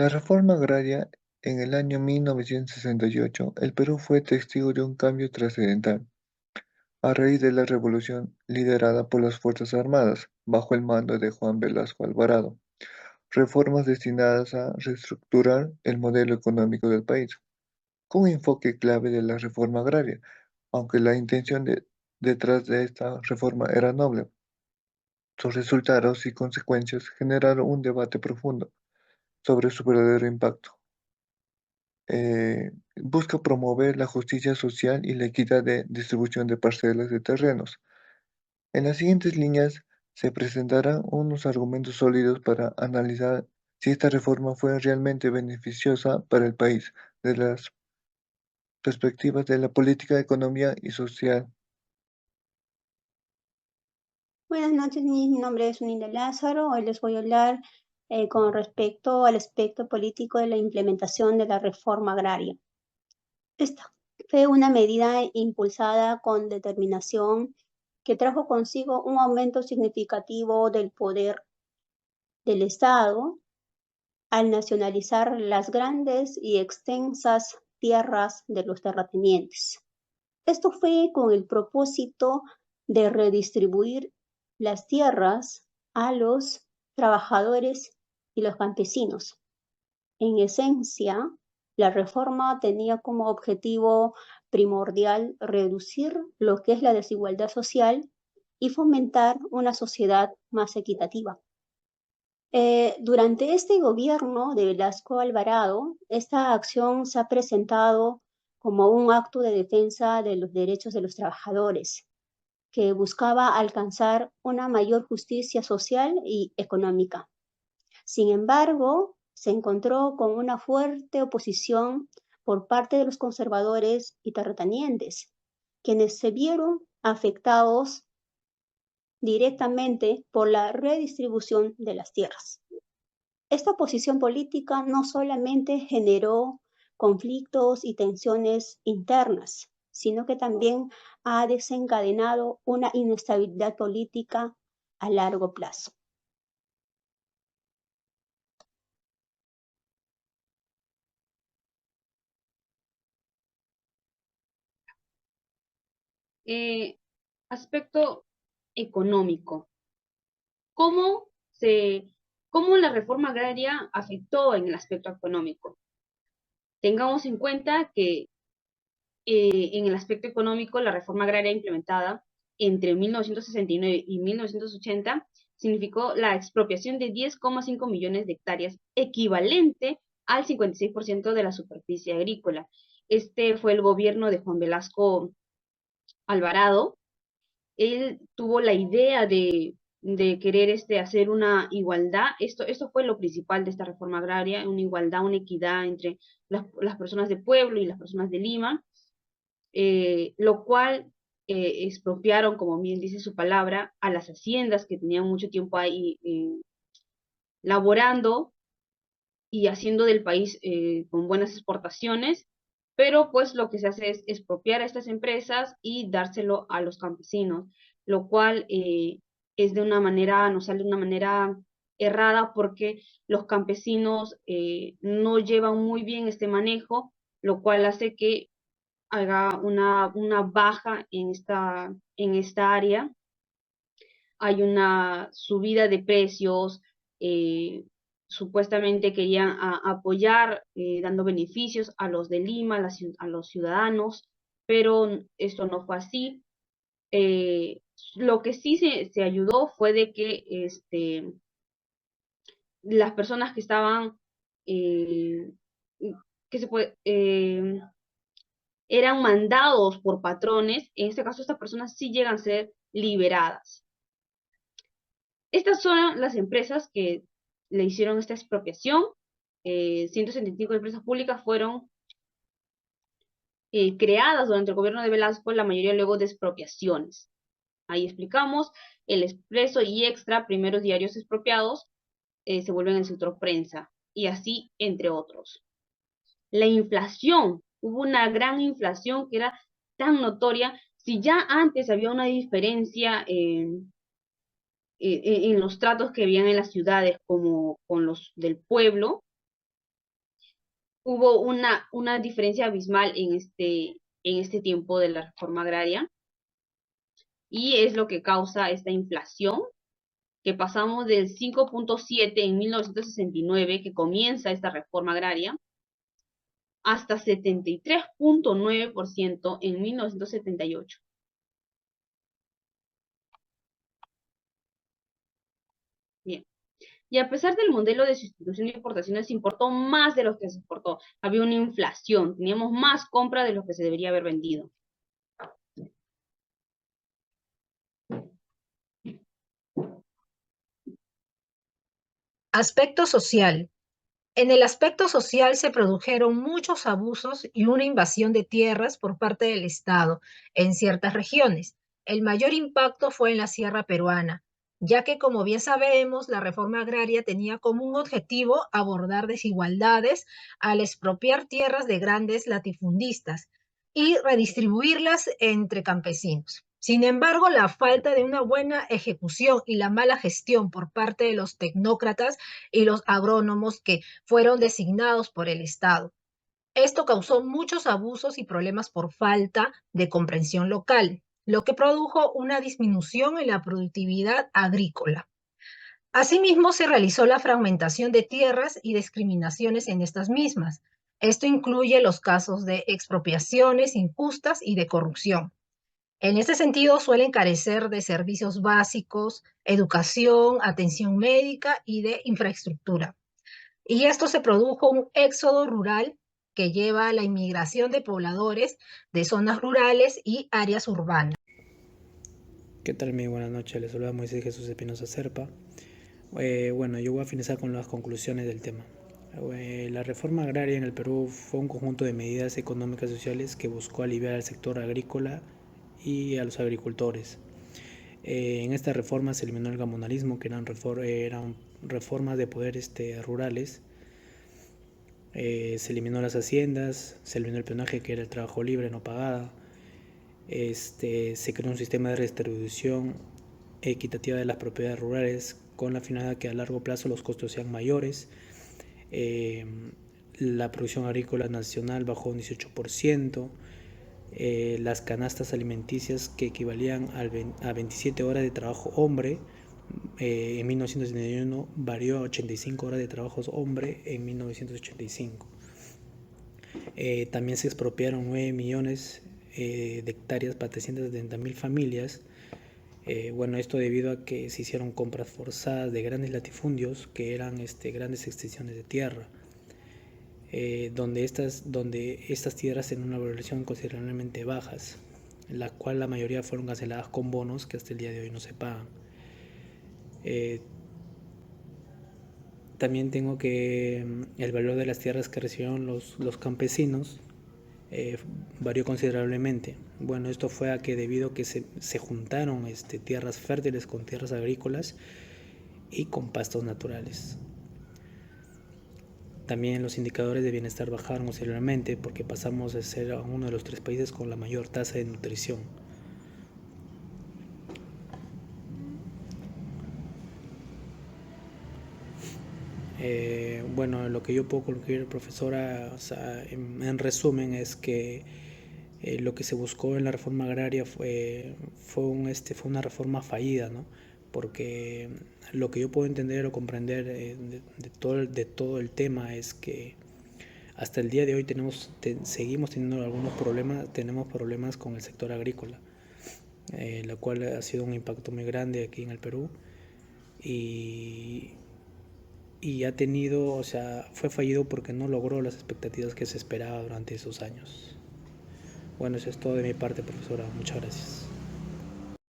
La reforma agraria en el año 1968, el Perú fue testigo de un cambio trascendental a raíz de la revolución liderada por las Fuerzas Armadas, bajo el mando de Juan Velasco Alvarado. Reformas destinadas a reestructurar el modelo económico del país, con un enfoque clave de la reforma agraria, aunque la intención detrás de esta reforma era noble. Sus resultados y consecuencias generaron un debate profundo sobre su verdadero impacto. Busca promover la justicia social y la equidad de distribución de parcelas de terrenos. En las siguientes líneas se presentarán unos argumentos sólidos para analizar si esta reforma fue realmente beneficiosa para el país, desde las perspectivas de la política, economía y social. Buenas noches, mi nombre es Unida Lázaro. Hoy les voy a hablar con respecto al aspecto político de la implementación de la reforma agraria. Esta fue una medida impulsada con determinación que trajo consigo un aumento significativo del poder del Estado al nacionalizar las grandes y extensas tierras de los terratenientes. Esto fue con el propósito de redistribuir las tierras a los trabajadores y los campesinos. En esencia, la reforma tenía como objetivo primordial reducir lo que es la desigualdad social y fomentar una sociedad más equitativa. Durante este gobierno de Velasco Alvarado, esta acción se ha presentado como un acto de defensa de los derechos de los trabajadores, que buscaba alcanzar una mayor justicia social y económica. Sin embargo, se encontró con una fuerte oposición por parte de los conservadores y terratenientes, quienes se vieron afectados directamente por la redistribución de las tierras. Esta posición política no solamente generó conflictos y tensiones internas, sino que también ha desencadenado una inestabilidad política a largo plazo. Eh, Aspecto económico. ¿Cómo se, cómo la reforma agraria afectó en el aspecto económico? Tengamos en cuenta que en el aspecto económico, la reforma agraria implementada entre 1969 y 1980 significó la expropiación de 10,5 millones de hectáreas, equivalente al 56% de la superficie agrícola. Este fue el gobierno de Juan Velasco Alvarado. Él tuvo la idea de querer hacer una igualdad. Esto fue lo principal de esta reforma agraria, una igualdad, una equidad entre las personas del pueblo y las personas de Lima, lo cual expropiaron, como bien dice su palabra, a las haciendas que tenían mucho tiempo ahí laborando y haciendo del país con buenas exportaciones, pero pues lo que se hace es expropiar a estas empresas y dárselo a los campesinos, lo cual es de una manera, nos sale de una manera errada porque los campesinos no llevan muy bien este manejo, lo cual hace que haga una baja en esta área. Hay una subida de precios, eh, supuestamente querían apoyar dando beneficios a los de Lima, a los ciudadanos, pero esto no fue así. Lo que sí se ayudó fue de que las personas que estaban, eh, que se puede, eran mandados por patrones, en este caso estas personas sí llegan a ser liberadas. Estas son las empresas que le hicieron esta expropiación. 175 empresas públicas fueron creadas durante el gobierno de Velasco, la mayoría luego de expropiaciones. Ahí explicamos, el Expreso y Extra, primeros diarios expropiados, se vuelven el sector prensa, y así entre otros. La inflación, hubo una gran inflación que era tan notoria. Si ya antes había una diferencia en los tratos que habían en las ciudades como con los del pueblo, hubo una diferencia abismal en este tiempo de la reforma agraria y es lo que causa esta inflación, que pasamos del 5,7 en 1969, que comienza esta reforma agraria, hasta 73,9% en 1978. Bien. Y a pesar del modelo de sustitución de importaciones, se importó más de lo que se exportó. Había una inflación, teníamos más compra de lo que se debería haber vendido. Aspecto social. En el aspecto social se produjeron muchos abusos y una invasión de tierras por parte del Estado en ciertas regiones. El mayor impacto fue en la sierra peruana, ya que, como bien sabemos, la reforma agraria tenía como un objetivo abordar desigualdades al expropiar tierras de grandes latifundistas y redistribuirlas entre campesinos. Sin embargo, la falta de una buena ejecución y la mala gestión por parte de los tecnócratas y los agrónomos que fueron designados por el Estado. Esto causó muchos abusos y problemas por falta de comprensión local, lo que produjo una disminución en la productividad agrícola. Asimismo, se realizó la fragmentación de tierras y discriminaciones en estas mismas. Esto incluye los casos de expropiaciones injustas y de corrupción. En este sentido, suelen carecer de servicios básicos, educación, atención médica y de infraestructura. Y esto se produjo un éxodo rural que lleva a la inmigración de pobladores de zonas rurales y áreas urbanas. ¿Qué tal? Muy buenas noches, les saluda Moisés Jesús Espinosa Serpa. Bueno, yo voy a finalizar con las conclusiones del tema. La reforma agraria en el Perú fue un conjunto de medidas económicas y sociales que buscó aliviar al sector agrícola y a los agricultores. En esta reforma se eliminó el gamonalismo, que eran reformas de poderes rurales. Se eliminó las haciendas, se eliminó el peonaje, que era el trabajo libre no pagado. Se creó un sistema de redistribución equitativa de las propiedades rurales con la finalidad que a largo plazo los costos sean mayores. La producción agrícola nacional bajó un 18%. Las canastas alimenticias, que equivalían a 27 horas de trabajo hombre, en 1971 varió a 85 horas de trabajo hombre en 1985. También se expropiaron 9 millones de hectáreas para 370.000 familias. Bueno, esto debido a que se hicieron compras forzadas de grandes latifundios, que eran grandes extensiones de tierra, donde estas tierras tienen una valoración considerablemente bajas, la cual la mayoría fueron canceladas con bonos que hasta el día de hoy no se pagan. También tengo que el valor de las tierras que recibieron los campesinos varió considerablemente. Bueno, esto fue a que debido a que se juntaron tierras fértiles con tierras agrícolas y con pastos naturales. También los indicadores de bienestar bajaron considerablemente porque pasamos de ser uno de los 3 países con la mayor tasa de nutrición. Bueno, lo que yo puedo concluir, profesora, o sea, en resumen, es que lo que se buscó en la reforma agraria fue una reforma fallida, ¿no? Porque lo que yo puedo entender o comprender de todo el tema es que hasta el día de hoy seguimos teniendo algunos problemas, tenemos problemas con el sector agrícola, la cual ha sido un impacto muy grande aquí en el Perú y ha tenido, o sea, fue fallido porque no logró las expectativas que se esperaba durante esos años. Bueno, eso es todo de mi parte, profesora. Muchas gracias.